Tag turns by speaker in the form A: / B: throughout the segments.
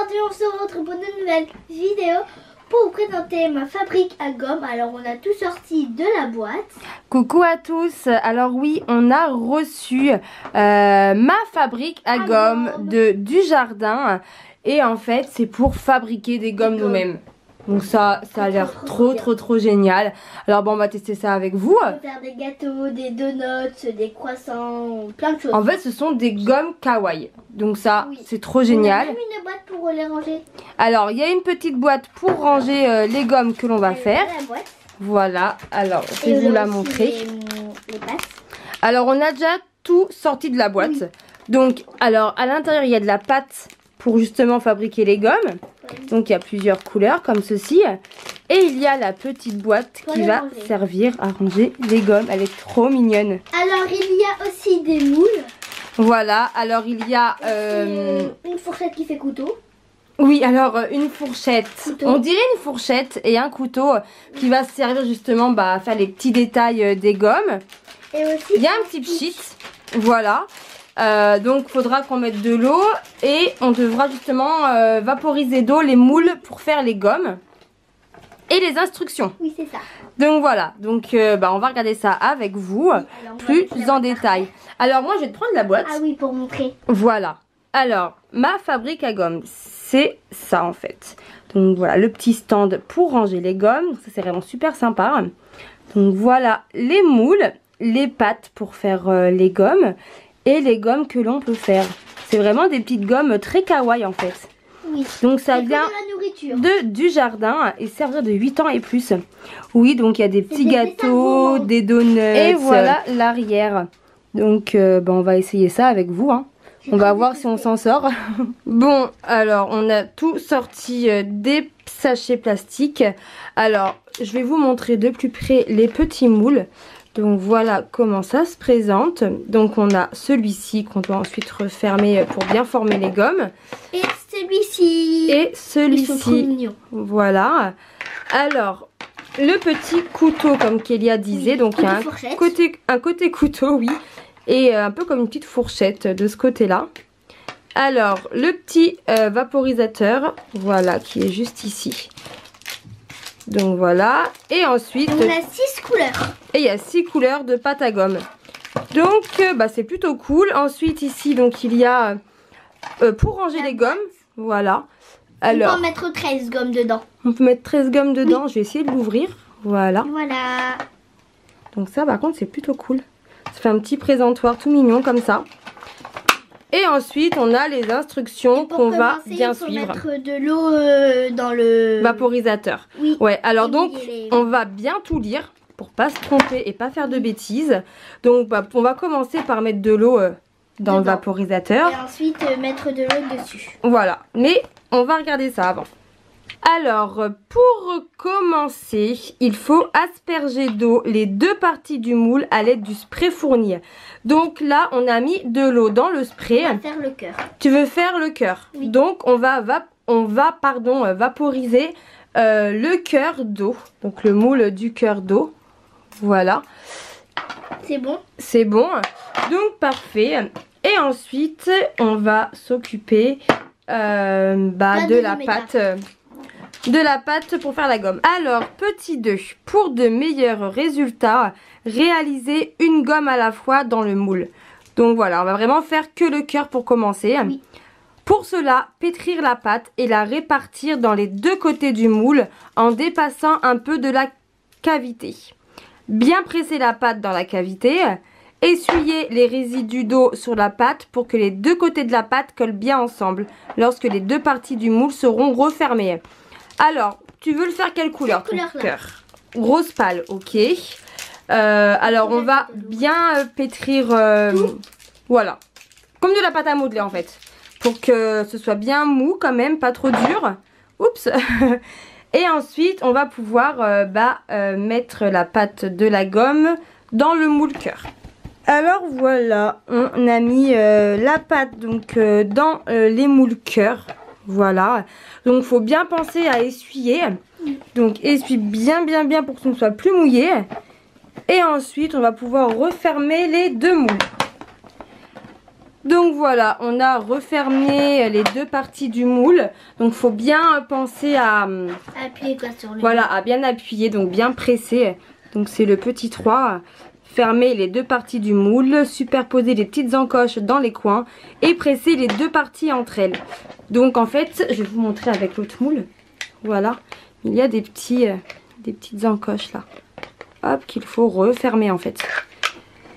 A: aujourd'hui on se retrouve pour une nouvelle vidéo pour vous présenter ma fabrique à gomme. Alors on a tout sorti de la boîte.
B: Coucou à tous. Alors oui, on a reçu ma fabrique à gomme de Dujardin. Et en fait c'est pour fabriquer des gommes nous-mêmes. Donc ça a l'air trop génial. Alors bon, on va tester ça avec vous.
A: On peut faire des gâteaux, des donuts, des croissants, plein de choses.
B: En fait ce sont des gommes kawaii. Donc ça c'est trop génial.
A: On a même une boîte pour les ranger.
B: Alors il y a une petite boîte pour ranger les gommes que l'on va faire. Voilà, alors je vais vous la montrer.
A: Les pattes.
B: Alors on a déjà tout sorti de la boîte. Oui. Donc alors à l'intérieur il y a de la pâte pour justement fabriquer les gommes. Donc il y a plusieurs couleurs comme ceci. Et il y a la petite boîte qui va servir à ranger les gommes. Elle est trop mignonne.
A: Alors il y a aussi des moules.
B: Voilà, alors il y a
A: une fourchette qui fait couteau.
B: Oui, alors une fourchette, on dirait une fourchette et un couteau qui va servir justement à faire les petits détails des gommes.
A: Et aussi
B: il y a un petit pchit, voilà. Donc il faudra qu'on mette de l'eau et on devra justement vaporiser d'eau les moules pour faire les gommes et les instructions.
A: Oui, c'est ça.
B: Donc voilà, donc on va regarder ça avec vous, oui, plus en détail. Alors moi je vais te prendre la boîte.
A: Ah oui, pour montrer.
B: Voilà, alors ma fabrique à gomme, c'est ça en fait. Donc voilà, le petit stand pour ranger les gommes, ça c'est vraiment super sympa. Donc voilà les moules, les pattes pour faire les gommes. Et les gommes que l'on peut faire. C'est vraiment des petites gommes très kawaii en fait.
A: Oui.
B: Donc ça vient de Dujardin et servir de 8 ans et plus. Oui, donc il y a des petits gâteaux, des donuts. Et voilà l'arrière. Donc on va essayer ça avec vous. Hein. On va voir si on s'en sort. Bon, alors on a tout sorti des sachets plastiques. Alors je vais vous montrer de plus près les petits moules. Donc voilà comment ça se présente. Donc on a celui-ci qu'on doit ensuite refermer pour bien former les gommes.
A: Et celui-ci.
B: Et celui-ci. Voilà. Alors le petit couteau comme Kélia disait. Oui, donc il y a un côté couteau, oui. Et un peu comme une petite fourchette de ce côté-là. Alors le petit vaporisateur, voilà, qui est juste ici. Donc voilà, et ensuite
A: on a 6 couleurs.
B: Et il y a 6 couleurs de pâte à gomme. Donc c'est plutôt cool. Ensuite ici donc il y a pour ranger les gommes. Voilà. Alors,
A: on peut mettre 13 gommes dedans.
B: On peut mettre 13 gommes dedans. Oui. Je vais essayer de l'ouvrir. Voilà.
A: Voilà.
B: Donc ça par contre c'est plutôt cool. Ça fait un petit présentoir tout mignon comme ça. Et ensuite, on a les instructions qu'on va bien suivre.
A: Mettre de l'eau dans le
B: vaporisateur. Oui. Ouais, alors donc, on va bien tout lire pour pas se tromper et pas faire de bêtises. Donc, on va commencer par mettre de l'eau dans le vaporisateur.
A: Et ensuite, mettre de l'eau dessus.
B: Voilà, mais on va regarder ça avant. Alors, pour commencer, il faut asperger d'eau les deux parties du moule à l'aide du spray fourni. Donc là, on a mis de l'eau dans le spray.
A: On va faire le cœur.
B: Tu veux faire le cœur? Oui. Donc, on va vaporiser le cœur d'eau. Donc, le moule du cœur d'eau. Voilà.
A: C'est bon?
B: C'est bon. Donc, parfait. Et ensuite, on va s'occuper de la pâte. De la pâte pour faire la gomme. Alors, petit 2, pour de meilleurs résultats, réalisez une gomme à la fois dans le moule. Donc voilà, on va vraiment faire que le cœur pour commencer. Oui. Pour cela, pétrir la pâte et la répartir dans les deux côtés du moule en dépassant un peu de la cavité. Bien presser la pâte dans la cavité. Essuyez les résidus d'eau sur la pâte pour que les deux côtés de la pâte collent bien ensemble lorsque les deux parties du moule seront refermées. Alors, tu veux le faire quelle couleur ton cœur? Rose pâle, ok. Alors, on va bien pétrir, voilà, comme de la pâte à modeler en fait. Pour que ce soit bien mou quand même, pas trop dur. Oups. Et ensuite, on va pouvoir mettre la pâte de la gomme dans le moule cœur. Alors voilà, on a mis la pâte donc, dans les moules cœur. Voilà, donc il faut bien penser à essuyer. Donc essuie bien pour que ce ne soit plus mouillé. Et ensuite on va pouvoir refermer les deux moules. Donc voilà, on a refermé les deux parties du moule. Donc faut bien penser à
A: appuyer quoi sur le
B: voilà, à bien appuyer, donc bien presser. Donc c'est le petit 3. Fermer les deux parties du moule, superposer les petites encoches dans les coins et presser les deux parties entre elles. Donc en fait, je vais vous montrer avec l'autre moule. Voilà, il y a des petites encoches là. Hop, qu'il faut refermer en fait.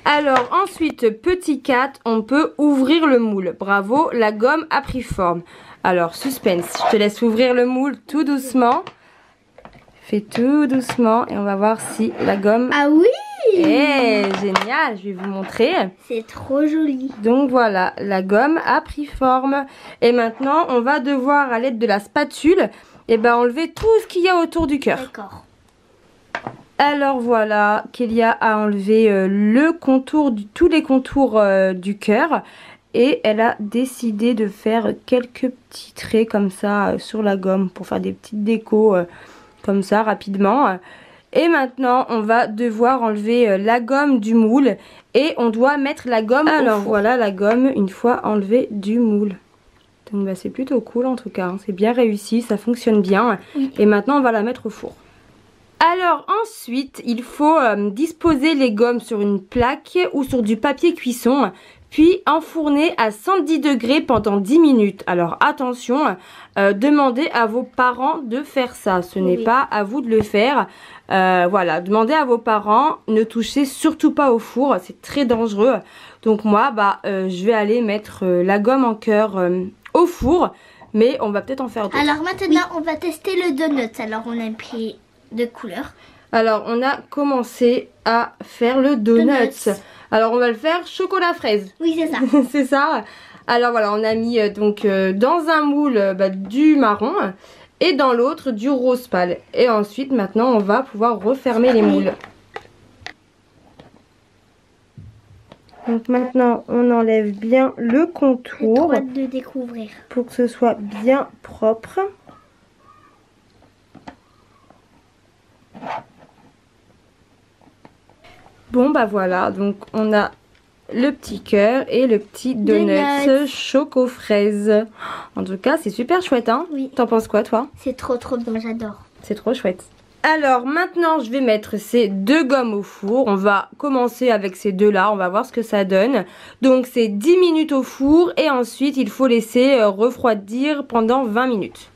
B: Alors ensuite, petit 4, on peut ouvrir le moule. Bravo, la gomme a pris forme. Alors suspense, je te laisse ouvrir le moule tout doucement. Fais tout doucement et on va voir si la gomme...
A: Ah oui!
B: Génial, je vais vous montrer.
A: C'est trop joli.
B: Donc voilà, la gomme a pris forme. Et maintenant, on va devoir à l'aide de la spatule, enlever tout ce qu'il y a autour du cœur.
A: D'accord.
B: Alors voilà, Kélia a enlevé tous les contours du cœur et elle a décidé de faire quelques petits traits comme ça sur la gomme pour faire des petites décos comme ça rapidement. Et maintenant on va devoir enlever la gomme du moule et on doit mettre la gomme au four. Voilà la gomme une fois enlevée du moule. Donc c'est plutôt cool en tout cas, hein. C'est bien réussi, ça fonctionne bien. Oui. Et maintenant on va la mettre au four. Alors ensuite, il faut disposer les gommes sur une plaque ou sur du papier cuisson, puis enfourner à 110 degrés pendant 10 minutes. Alors attention, demandez à vos parents de faire ça, ce n'est pas à vous de le faire. Voilà, demandez à vos parents, ne touchez surtout pas au four, c'est très dangereux. Donc moi, je vais aller mettre la gomme en cœur au four, mais on va peut-être en faire d'autres.
A: Alors maintenant, on va tester le donut. Alors on a pris... de couleurs.
B: Alors on a commencé à faire le donut. Alors on va le faire chocolat fraise.
A: Oui c'est ça.
B: C'est ça. Alors voilà, on a mis dans un moule du marron et dans l'autre du rose pâle. Et ensuite maintenant on va pouvoir refermer les moules. Donc maintenant on enlève bien le contour.
A: J'ai hâte de découvrir.
B: Pour que ce soit bien propre. Bon voilà, donc on a le petit cœur et le petit donut choco fraise. En tout cas c'est super chouette hein. Oui. T'en penses quoi toi?
A: C'est trop bien, j'adore.
B: C'est trop chouette. Alors maintenant je vais mettre ces deux gommes au four. On va commencer avec ces deux là, on va voir ce que ça donne. Donc c'est 10 minutes au four et ensuite il faut laisser refroidir pendant 20 minutes.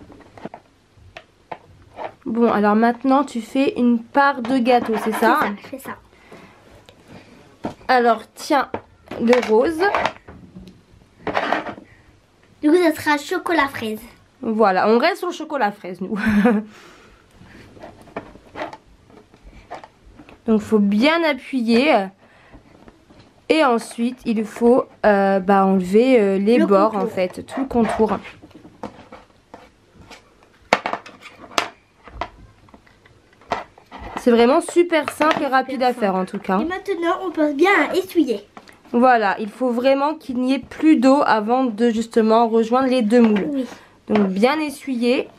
B: Bon alors maintenant tu fais une part de gâteau, c'est ça?
A: Je fais ça.
B: Alors tiens le rose.
A: Du coup ça sera chocolat fraise.
B: Voilà, on reste sur le chocolat fraise nous. Donc faut bien appuyer. Et ensuite il faut enlever les bords en fait, tout le contour. C'est vraiment super simple et rapide à faire en tout cas.
A: Et maintenant on pense bien à essuyer.
B: Voilà, il faut vraiment qu'il n'y ait plus d'eau avant de justement rejoindre les deux moules. Oui. Donc bien essuyer.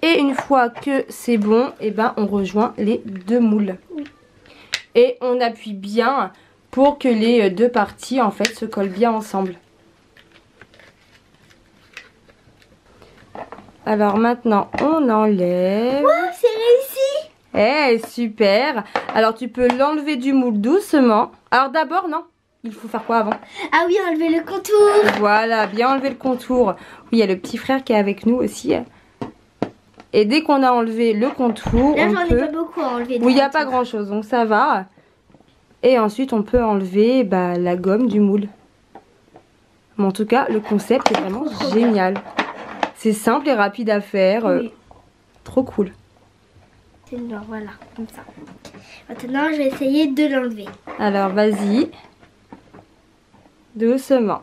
B: Et une fois que c'est bon, on rejoint les deux moules. Oui. Et on appuie bien pour que les deux parties en fait se collent bien ensemble. Alors maintenant on enlève.
A: Wow, c'est réussi!
B: Super! Alors tu peux l'enlever du moule doucement. Alors d'abord non, il faut faire quoi avant?
A: Ah oui, enlever le contour!
B: Voilà, bien enlever le contour. Oui, il y a le petit frère qui est avec nous aussi. Et dès qu'on a enlevé le contour,
A: là j'en ai pas beaucoup à enlever.
B: Oui, il n'y a pas grand chose, donc ça va. Et ensuite on peut enlever la gomme du moule. Mais en tout cas, le concept est vraiment génial. C'est simple et rapide à faire. Oui. Trop cool.
A: Voilà, comme ça. Maintenant, je vais essayer de l'enlever.
B: Alors, vas-y. Doucement.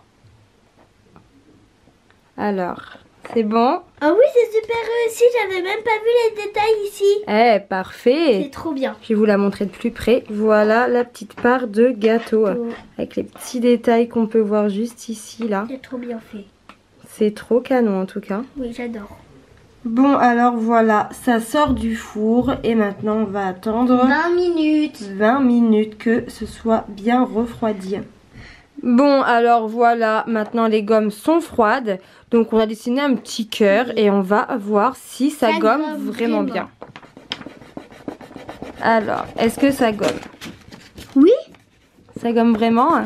B: Alors, c'est bon?
A: Ah oui, c'est super réussi. J'avais même pas vu les détails ici.
B: Parfait.
A: C'est trop bien.
B: Je vais vous la montrer de plus près. Voilà la petite part de gâteau. Avec les petits détails qu'on peut voir juste ici, là.
A: C'est trop bien fait.
B: C'est trop canon en tout cas.
A: Oui, j'adore.
B: Bon, alors voilà, ça sort du four et maintenant on va attendre
A: 20 minutes.
B: 20 minutes que ce soit bien refroidi. Bon, alors voilà, maintenant les gommes sont froides. Donc on a dessiné un petit cœur et on va voir si ça gomme vraiment bien. Alors, est-ce que ça gomme?
A: Oui.
B: Ça gomme vraiment?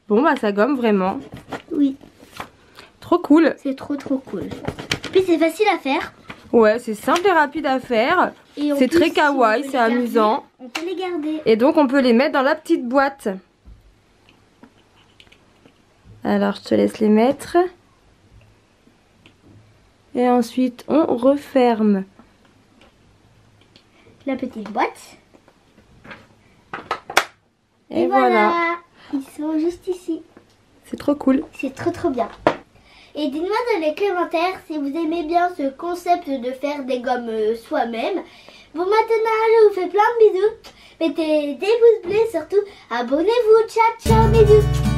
B: Bon, bah ça gomme vraiment.
A: Oui.
B: Trop cool.
A: C'est trop cool. Puis c'est facile à faire.
B: Ouais, c'est simple et rapide à faire. C'est très kawaii, c'est amusant.
A: On peut les garder.
B: Et donc on peut les mettre dans la petite boîte. Alors je te laisse les mettre. Et ensuite on referme
A: la petite boîte.
B: Et voilà.
A: Ils sont juste ici.
B: C'est trop cool.
A: C'est trop bien. Et dites-moi dans les commentaires si vous aimez bien ce concept de faire des gommes soi-même. Bon, maintenant je vous fais plein de bisous. Mettez des pouces bleus, surtout abonnez-vous. Ciao, ciao, bisous.